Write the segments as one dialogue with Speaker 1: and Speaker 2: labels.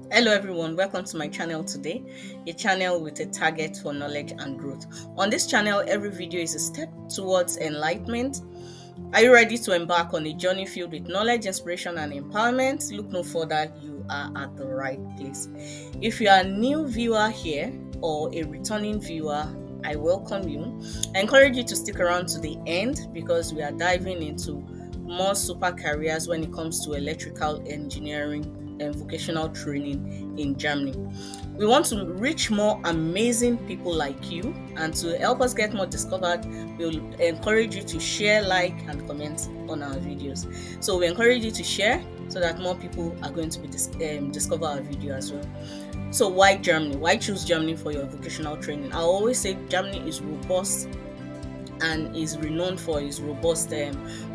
Speaker 1: Hello everyone, welcome to my channel today, a channel with a target for knowledge and growth. On this channel, every video is a step towards enlightenment. Are you ready to embark on a journey filled with knowledge, inspiration, and empowerment? Look no further, you are at the right place. If you are a new viewer here or a returning viewer, I welcome you. I encourage you to stick around to the end because we are diving into more super careers when it comes to electrical engineering and vocational training in Germany. We want to reach more amazing people like you, and to help us get more discovered, we'll encourage you to share, like, and comment on our videos. So we encourage you to share so that more people are going to be discover our video as well. So why Germany? Why choose Germany for your vocational training? I always say Germany is robust and is renowned for its robust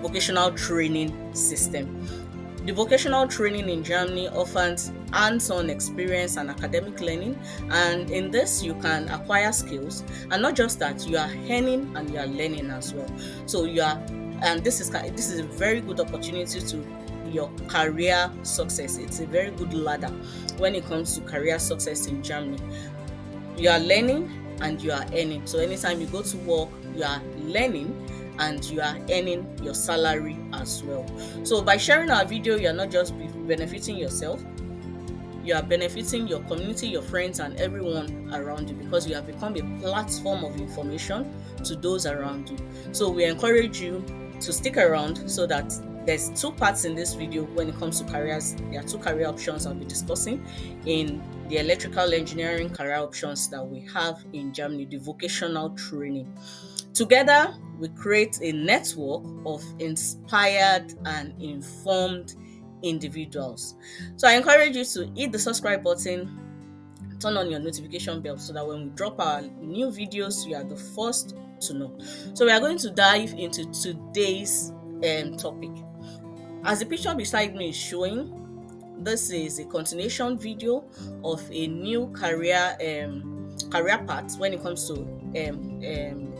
Speaker 1: vocational training system. The vocational training in Germany offers hands-on experience and academic learning, and in this you can acquire skills, and not just that, you are earning and you are learning as well. So this is a very good opportunity to your career success. It's a very good ladder when it comes to career success in Germany. You are learning and you are earning. So anytime you go to work, you are learning and you are earning your salary as well. So by sharing our video, you are not just benefiting yourself, you are benefiting your community, your friends, and everyone around you, because you have become a platform of information to those around you. So we encourage you to stick around so that there's two parts in this video when it comes to careers. There are two career options I'll be discussing in the electrical engineering career options that we have in Germany, the vocational training. Together, we create a network of inspired and informed individuals. So I encourage you to hit the subscribe button, turn on your notification bell so that when we drop our new videos, you are the first to know. So we are going to dive into today's topic. As the picture beside me is showing, this is a continuation video of a new career path when it comes to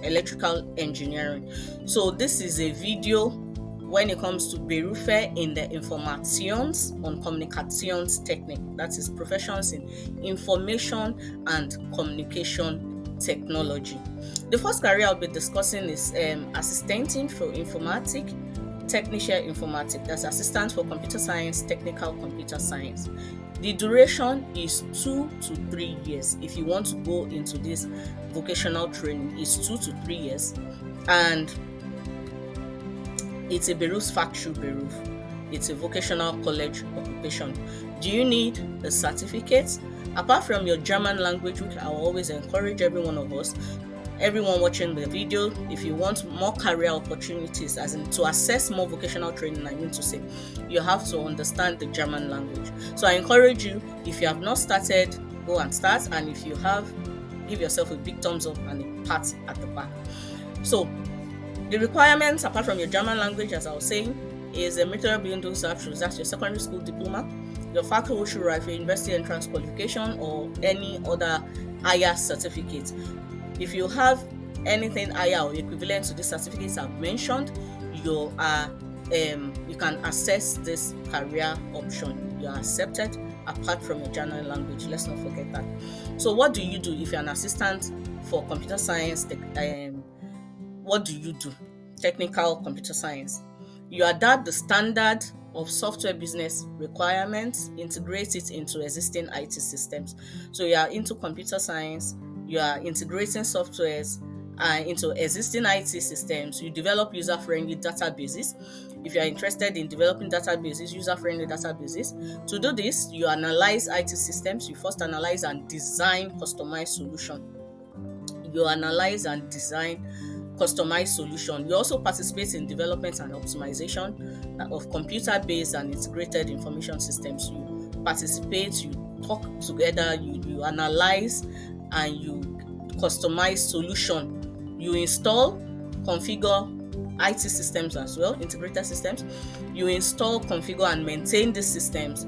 Speaker 1: electrical engineering. So this is a video when it comes to Berufe in the Informations und Kommunikationstechnik, that is professions in information and communication technology. The first career I'll be discussing is Assistentin for Informatik, Technische Informatik, that's Assistant for Computer Science, Technical Computer Science. The duration is 2 to 3 years. If you want to go into this vocational training, it's 2 to 3 years, and it's a Berufsfachschulberuf. It's a vocational college occupation. Do you need a certificate? Apart from your German language, which I will always encourage every one of us, everyone watching the video, if you want more career opportunities, as in to access more vocational training, I mean to say, you have to understand the German language. So I encourage you, if you have not started, go and start, and if you have, give yourself a big thumbs up and a pat at the back. So the requirements, apart from your German language, as I was saying, is a Mittlere Bildungsabschluss, that's your secondary school diploma, your Fachhochschulreife university entrance qualification, or any other higher certificate. If you have anything higher or equivalent to the certificates I've mentioned, you can access this career option. You are accepted apart from your German language. Let's not forget that. So what do you do if you're an assistant for computer science? What do you do? Technical computer science. You adapt the standard of software business requirements, integrate it into existing IT systems. So you are into computer science, you are integrating softwares into existing IT systems. You develop user-friendly databases. If you are interested in developing databases, user-friendly databases, to do this, you analyze IT systems. You first analyze and design customized solution. You analyze and design customized solution. You also participate in development and optimization of computer-based and integrated information systems. You participate, you talk together, you analyze, and you customize solution. You install, configure IT systems as well, integrated systems. You install, configure, and maintain these systems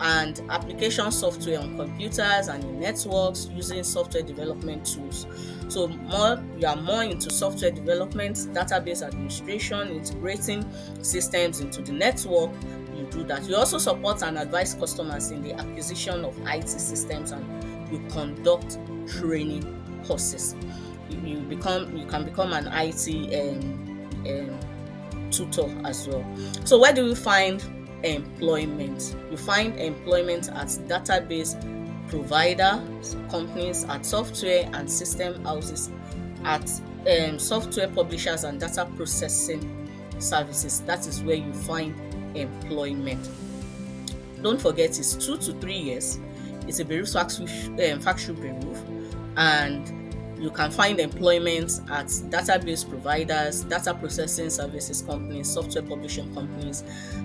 Speaker 1: and application software on computers and in networks using software development tools. So you are more into software development, database administration, integrating systems into the network. you do that. You also support and advise customers in the acquisition of IT systems, and you conduct training courses. You can become an IT tutor as well. So where do you find employment? You find employment at database providers, companies, at software and system houses, at software publishers and data processing services. That is where you find employment. Don't forget, it's 2 to 3 years. It's a factory beruf, and you can find employment at database providers, data processing services companies, software publishing companies,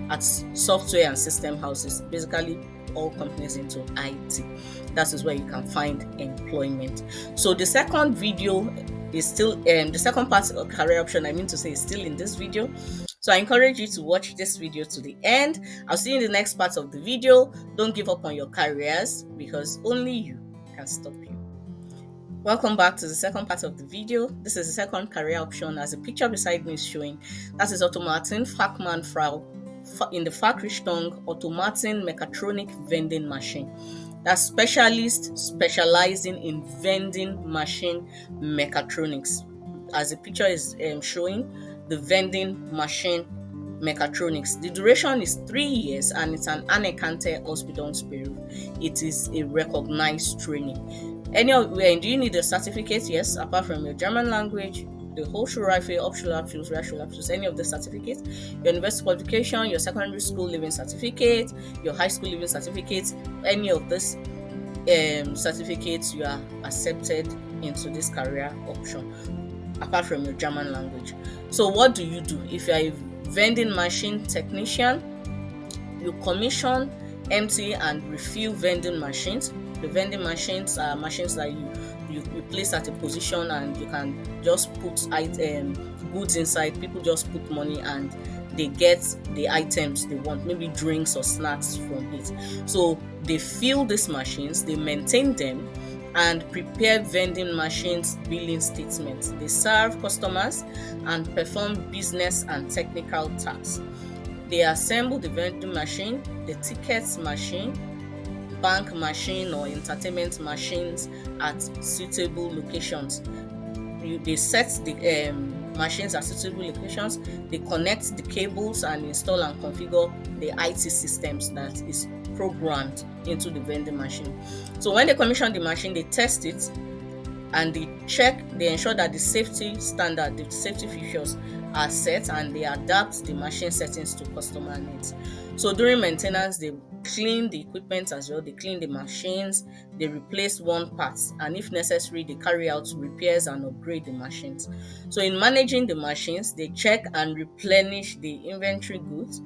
Speaker 1: at software and system houses, basically all companies into IT. That is where you can find employment. So the second video is still the second part of career option, is still in this video. So I encourage you to watch this video to the end. I'll see you in the next part of the video. Don't give up on your careers, because only you can stop you. Welcome back to the second part of the video. This is the second career option, as the picture beside me is showing. That is Automaten Fachmann-Frau in the Fachrichtung Automaten Mechatronik Vending Machine. That's specialist specializing in vending machine mechatronics. As the picture is showing, the vending machine mechatronics. The duration is 3 years, and it's an anerkannte Ausbildungsberuf. It is a recognized training. Do you need a certificate? Yes, apart from your German language, the Hochschulreife, Hauptschulabschluss, Realschulabschluss, any of the certificates, your university qualification, your secondary school leaving certificate, your high school leaving certificate, any of these certificates, you are accepted into this career option, apart from your German language. So what do you do? If you are a vending machine technician, you commission, empty and refill vending machines. The vending machines are machines that you place at a position, and you can just put goods inside. People just put money and they get the items they want, maybe drinks or snacks from it. So they fill these machines, they maintain them, and prepare vending machines billing statements. They serve customers and perform business and technical tasks. They assemble the vending machine, the tickets machine, bank machine or entertainment machines at suitable locations. They set the machines at suitable locations. They connect the cables and install and configure the IT systems that is programmed into the vending machine. So when they commission the machine, they test it and they ensure that the safety standard, the safety features are set, and they adapt the machine settings to customer needs. So during maintenance, they clean the equipment as well. They clean the machines, they replace worn parts, and if necessary, they carry out repairs and upgrade the machines. So in managing the machines, they check and replenish the inventory goods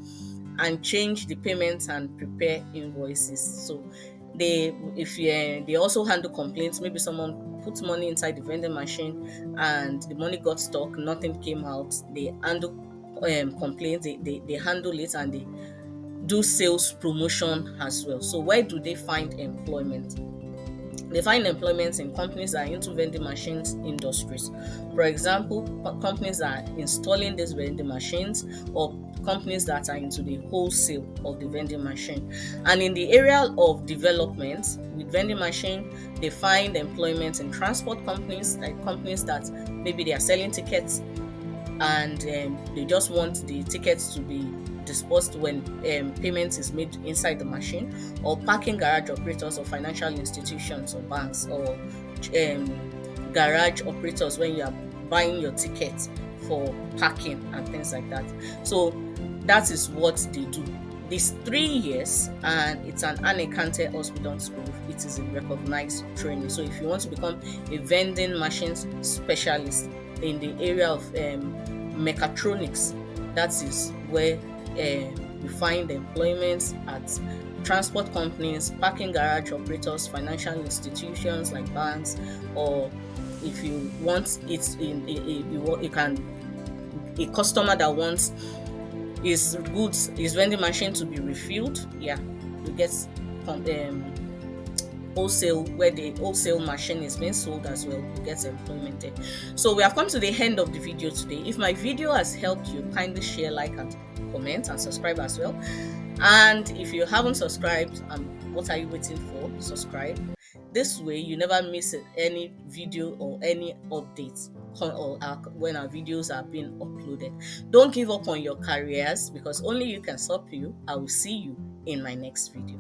Speaker 1: and change the payments and prepare invoices. So they also handle complaints. Maybe someone put money inside the vending machine and the money got stuck, nothing came out. They handle complaints, they handle it, and they do sales promotion as well. So where do they find employment? They find employment in companies that are into vending machines industries. For example, companies that are installing these vending machines, or companies that are into the wholesale of the vending machine. And in the area of development with vending machine, they find employment in transport companies, like companies that maybe they are selling tickets and they just want the tickets to be disbursed when payment is made inside the machine, or parking garage operators or financial institutions or banks, or garage operators when you are buying your ticket for parking and things like that. So that is what they do. It's 3 years, and it's an anerkannte Ausbildungsberuf. It is a recognized training. So if you want to become a vending machines specialist in the area of mechatronics, that is where you find employment at transport companies, parking garage operators, financial institutions like banks, or if you want it a customer that wants his vending machine to be refilled, you get wholesale, where the wholesale machine is being sold as well, you get employment there. So we have come to the end of the video today. If my video has helped you, kindly share, like, and comment, and subscribe as well. And if you haven't subscribed, what are you waiting for? Subscribe. This way, you never miss any video or any updates when our videos are being uploaded. Don't give up on your careers, because only you can stop you. I will see you in my next video.